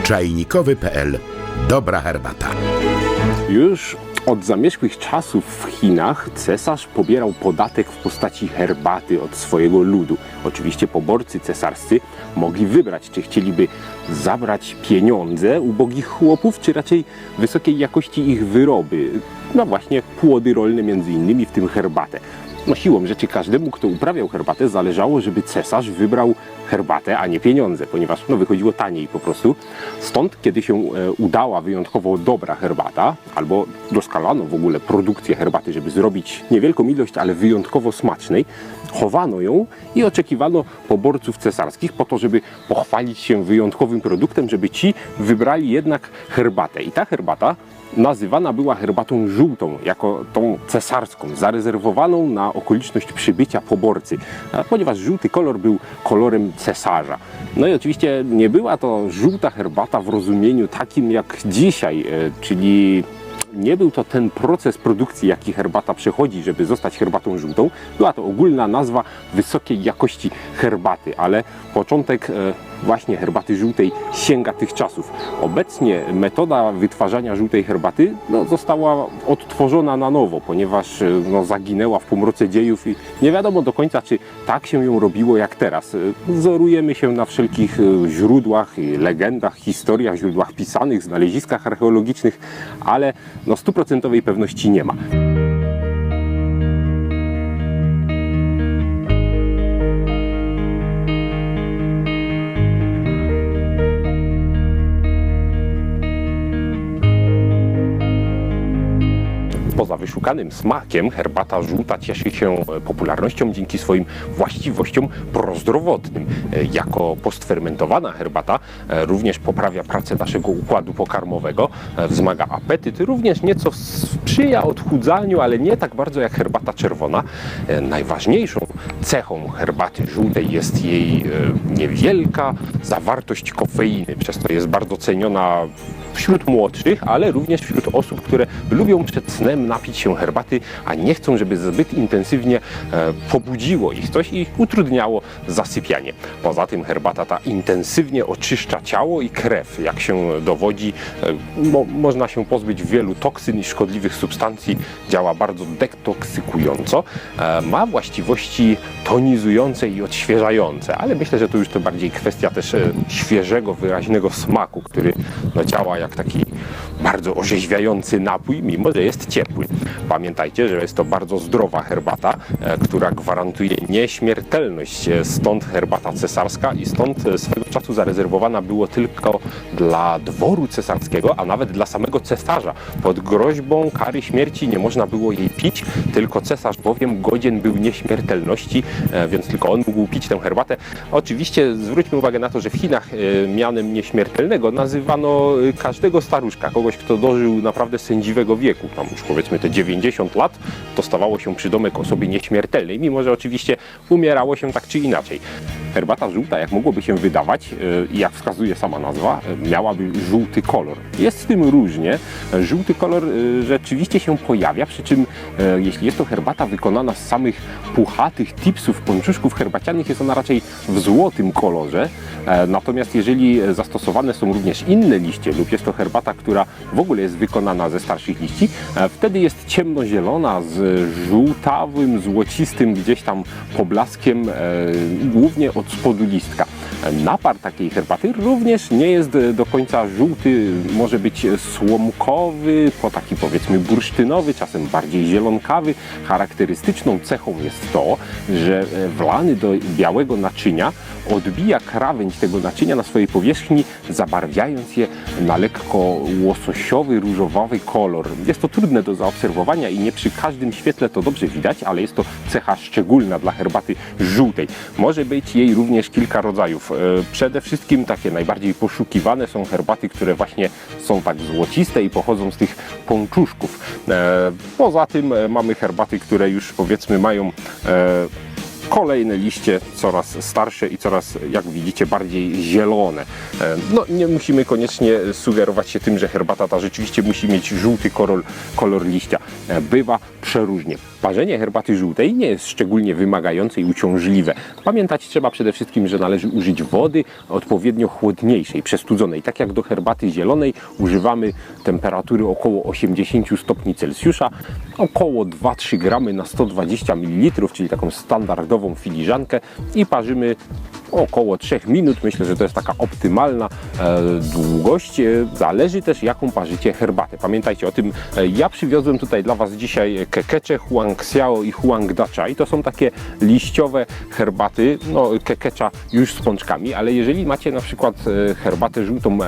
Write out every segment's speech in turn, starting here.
Czajnikowy.pl. Dobra herbata. Już od zamierzchłych czasów w Chinach cesarz pobierał podatek w postaci herbaty od swojego ludu. Oczywiście poborcy cesarscy mogli wybrać, czy chcieliby zabrać pieniądze ubogich chłopów, czy raczej wysokiej jakości ich wyroby. No właśnie płody rolne między innymi, w tym herbatę. No siłą rzeczy każdemu, kto uprawiał herbatę, zależało, żeby cesarz wybrał herbatę, a nie pieniądze, ponieważ wychodziło taniej po prostu. Stąd, kiedy się udała wyjątkowo dobra herbata, albo doskalano w ogóle produkcję herbaty, żeby zrobić niewielką ilość, ale wyjątkowo smacznej, chowano ją i oczekiwano poborców cesarskich po to, żeby pochwalić się wyjątkowym produktem, żeby ci wybrali jednak herbatę. I ta herbata nazywana była herbatą żółtą, jako tą cesarską, zarezerwowaną na okoliczność przybycia poborcy, ponieważ żółty kolor był kolorem cesarza. No i oczywiście nie była to żółta herbata w rozumieniu takim jak dzisiaj, czyli nie był to ten proces produkcji, jaki herbata przechodzi, żeby zostać herbatą żółtą. Była to ogólna nazwa wysokiej jakości herbaty, ale początek właśnie herbaty żółtej sięga tych czasów. Obecnie metoda wytwarzania żółtej herbaty została odtworzona na nowo, ponieważ zaginęła w półmroce dziejów i nie wiadomo do końca, czy tak się ją robiło jak teraz. Wzorujemy się na wszelkich źródłach, legendach, historiach, źródłach pisanych, znaleziskach archeologicznych, ale stuprocentowej pewności nie ma. Poza wyszukanym smakiem herbata żółta cieszy się popularnością dzięki swoim właściwościom prozdrowotnym. Jako postfermentowana herbata również poprawia pracę naszego układu pokarmowego, wzmaga apetyt, również nieco sprzyja odchudzaniu, ale nie tak bardzo jak herbata czerwona. Najważniejszą cechą herbaty żółtej jest jej niewielka zawartość kofeiny, przez to jest bardzo ceniona wśród młodszych, ale również wśród osób, które lubią przed snem napić się herbaty, a nie chcą, żeby zbyt intensywnie pobudziło ich coś i utrudniało zasypianie. Poza tym herbata ta intensywnie oczyszcza ciało i krew. Jak się dowodzi, można się pozbyć wielu toksyn i szkodliwych substancji. Działa bardzo detoksykująco. Ma właściwości tonizujące i odświeżające, ale myślę, że to już to bardziej kwestia też świeżego, wyraźnego smaku, który działa jak taki bardzo orzeźwiający napój, mimo że jest ciepły. Pamiętajcie, że jest to bardzo zdrowa herbata, która gwarantuje nieśmiertelność. Stąd herbata cesarska i stąd swego czasu zarezerwowana było tylko dla dworu cesarskiego, a nawet dla samego cesarza. Pod groźbą kary śmierci nie można było jej pić, tylko cesarz bowiem godzien był nieśmiertelności, więc tylko on mógł pić tę herbatę. Oczywiście zwróćmy uwagę na to, że w Chinach mianem nieśmiertelnego nazywano każdego staruszka, kogoś, kto dożył naprawdę sędziwego wieku, tam już powiedzmy te 90 lat, to stawało się przydomek osoby nieśmiertelnej, mimo że oczywiście umierało się tak czy inaczej. Herbata żółta, jak mogłoby się wydawać i jak wskazuje sama nazwa, miałaby żółty kolor. Jest z tym różnie. Żółty kolor rzeczywiście się pojawia, przy czym jeśli jest to herbata wykonana z samych puchatych tipsów, pączuszków herbacianych, jest ona raczej w złotym kolorze. Natomiast jeżeli zastosowane są również inne liście lub jest to herbata, która w ogóle jest wykonana ze starszych liści, wtedy jest ciemnozielona z żółtawym, złocistym gdzieś tam poblaskiem, głównie od spodu listka. Napar takiej herbaty również nie jest do końca żółty, może być słomkowy, po taki powiedzmy bursztynowy, czasem bardziej zielonkawy. Charakterystyczną cechą jest to, że wlany do białego naczynia odbija krawędź tego naczynia na swojej powierzchni, zabarwiając je na lekko łososiowy, różowawy kolor. Jest to trudne do zaobserwowania i nie przy każdym świetle to dobrze widać, ale jest to cecha szczególna dla herbaty żółtej. Może być jej również kilka rodzajów. Przede wszystkim takie najbardziej poszukiwane są herbaty, które właśnie są tak złociste i pochodzą z tych pączuszków. Poza tym mamy herbaty, które już powiedzmy mają kolejne liście coraz starsze i coraz, jak widzicie, bardziej zielone. No nie musimy koniecznie sugerować się tym, że herbata ta rzeczywiście musi mieć żółty kolor liścia. Bywa przeróżnie. Parzenie herbaty żółtej nie jest szczególnie wymagające i uciążliwe. Pamiętać trzeba przede wszystkim, że należy użyć wody odpowiednio chłodniejszej, przestudzonej. Tak jak do herbaty zielonej używamy temperatury około 80 stopni Celsjusza, około 2-3 gramy na 120 ml, czyli taką standardową filiżankę i parzymy około 3 minut. Myślę, że to jest taka optymalna długość. Zależy też, jaką parzycie herbatę. Pamiętajcie o tym. Ja przywiozłem tutaj dla Was dzisiaj kekecze, huangxiao i huangdacha i to są takie liściowe herbaty, no kekecza już z pączkami, ale jeżeli macie na przykład herbatę żółtą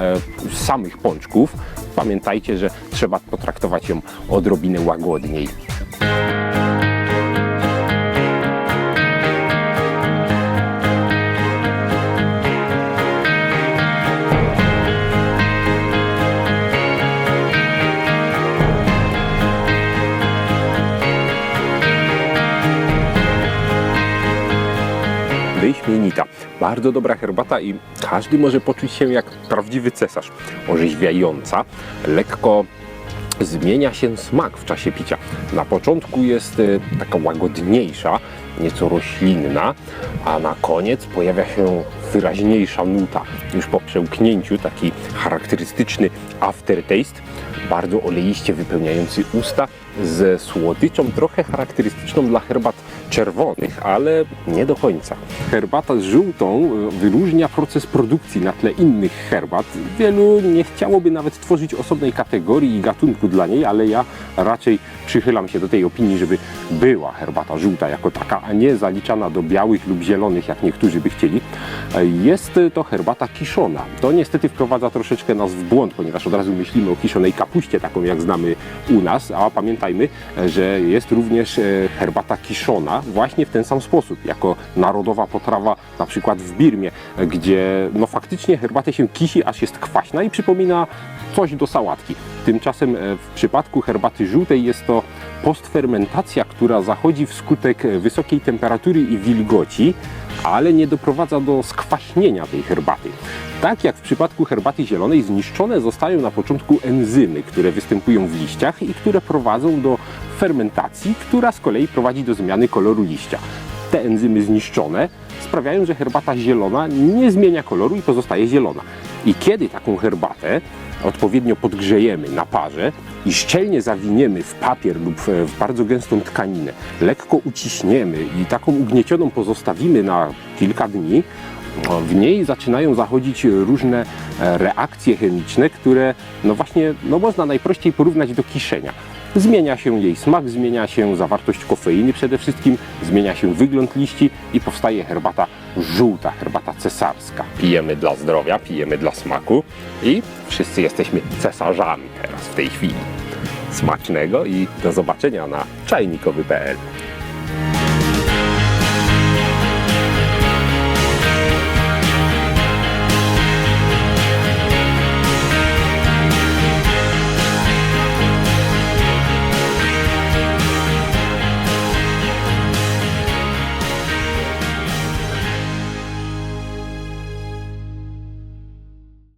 z samych pączków, pamiętajcie, że trzeba potraktować ją odrobinę łagodniej. Wyśmienita, bardzo dobra herbata i każdy może poczuć się jak prawdziwy cesarz. Orzeźwiająca, lekko zmienia się smak w czasie picia. Na początku jest taka łagodniejsza, nieco roślinna, a na koniec pojawia się wyraźniejsza nuta. Już po przełknięciu taki charakterystyczny aftertaste, bardzo oleiście wypełniający usta, ze słodyczą trochę charakterystyczną dla herbat czerwonych, ale nie do końca. Herbata z żółtą wyróżnia proces produkcji na tle innych herbat. Wielu nie chciałoby nawet tworzyć osobnej kategorii i gatunku dla niej, ale ja raczej przychylam się do tej opinii, żeby była herbata żółta jako taka, a nie zaliczana do białych lub zielonych, jak niektórzy by chcieli. Jest to herbata kiszona. To niestety wprowadza troszeczkę nas w błąd, ponieważ od razu myślimy o kiszonej kapuście, taką jak znamy u nas, a pamiętajmy, że jest również herbata kiszona właśnie w ten sam sposób, jako narodowa potrawa na przykład w Birmie, gdzie no faktycznie herbatę się kisi, aż jest kwaśna i przypomina coś do sałatki. Tymczasem w przypadku herbaty żółtej jest to postfermentacja, która zachodzi wskutek wysokiej temperatury i wilgoci, ale nie doprowadza do skwaśnienia tej herbaty. Tak jak w przypadku herbaty zielonej, zniszczone zostają na początku enzymy, które występują w liściach i które prowadzą do fermentacji, która z kolei prowadzi do zmiany koloru liścia. Te enzymy zniszczone sprawiają, że herbata zielona nie zmienia koloru i pozostaje zielona. I kiedy taką herbatę odpowiednio podgrzejemy na parze i szczelnie zawiniemy w papier lub w bardzo gęstą tkaninę, lekko uciśniemy i taką ugniecioną pozostawimy na kilka dni, w niej zaczynają zachodzić różne reakcje chemiczne, które no właśnie można najprościej porównać do kiszenia. Zmienia się jej smak, zmienia się zawartość kofeiny przede wszystkim, zmienia się wygląd liści i powstaje herbata żółta, herbata cesarska. Pijemy dla zdrowia, pijemy dla smaku i wszyscy jesteśmy cesarzami teraz w tej chwili. Smacznego i do zobaczenia na czajnikowy.pl.